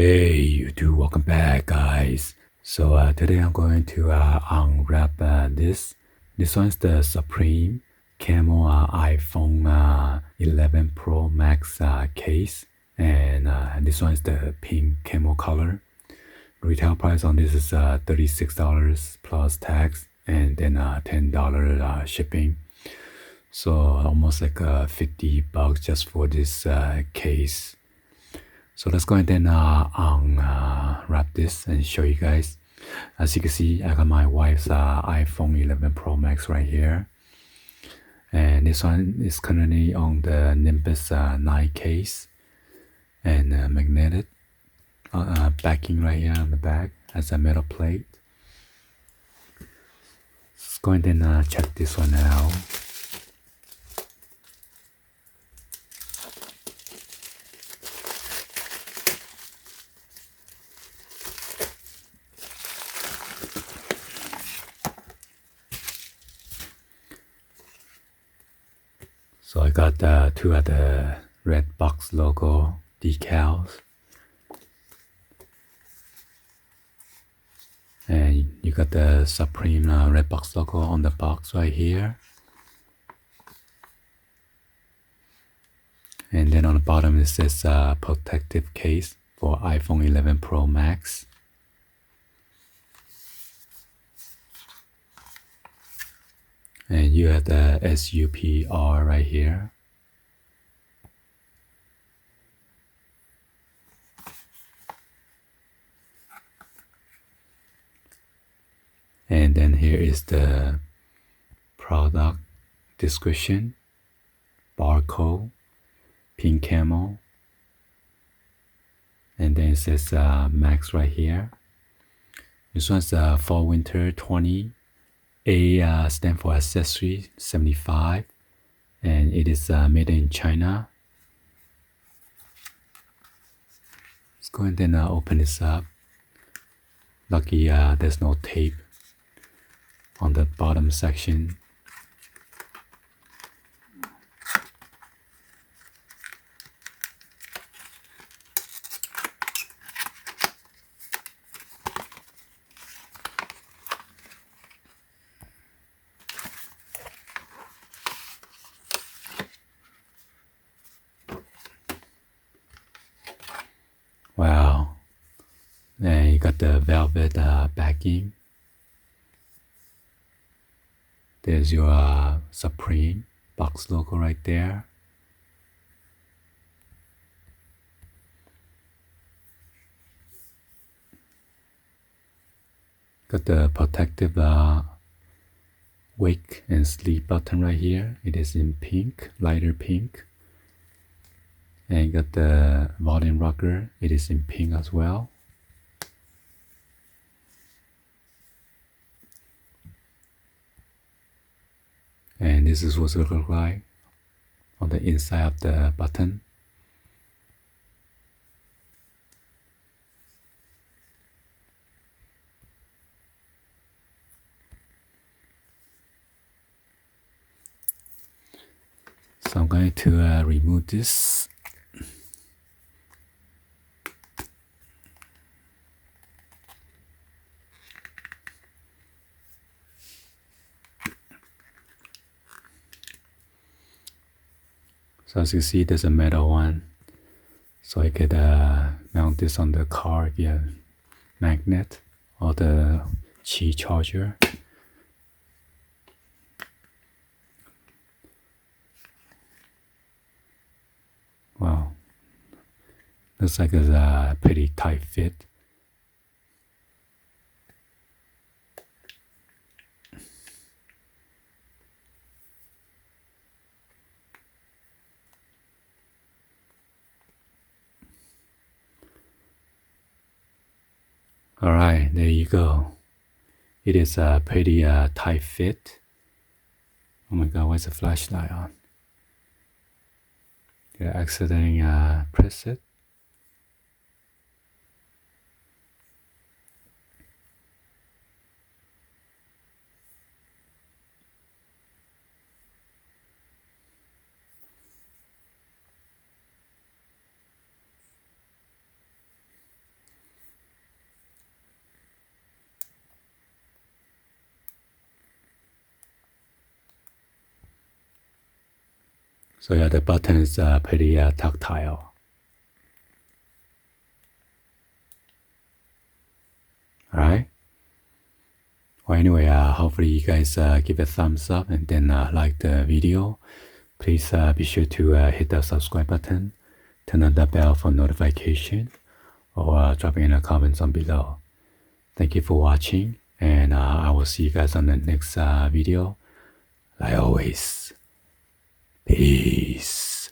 Hey, you two, welcome back, guys. So today I'm going to unwrap this. This one's the Supreme Camo iPhone 11 Pro Max case, and this one's the pink camo color. Retail price on this is $36 plus tax, and then $10 shipping. So almost like $50 just for this case. So let's go ahead and unwrap this and show you guys. As you can see, I got my wife's iPhone 11 Pro Max right here. And this one is currently on the Nimbus 9 case. And magnetic backing right here on the back as a metal plate. Let's go ahead and check this one out. So I got two of the red box logo decals. And you got the Supreme red box logo on the box right here. And then on the bottom it says protective case for iPhone 11 Pro Max. And you have the SUPR right here. And then here is the product description, barcode, pink camo. And then it says Max right here. This one's Fall Winter 20. A stand for accessory 75, and it is made in China. Let's go ahead and open this up. Lucky there's no tape on the bottom section. Wow. And you got the velvet backing. There's your Supreme box logo right there. Got the protective wake and sleep button right here. It is in pink, lighter pink. And you got the volume rocker. It is in pink as well. And this is what it looks like on the inside of the button. So I'm going to remove this. So as you see, there's a metal one. So I could mount this on the car via magnet or the Qi charger. Wow, looks like it's a pretty tight fit. Alright, there you go. It is a pretty tight fit. Oh my god, why's the flashlight on? Did I accidentally press it? So yeah, the button is pretty tactile. Alright. Well, anyway, hopefully you guys give a thumbs up and then like the video. Please be sure to hit the subscribe button, turn on the bell for notification, or drop in a comment on below. Thank you for watching, and I will see you guys on the next video. Like always, peace.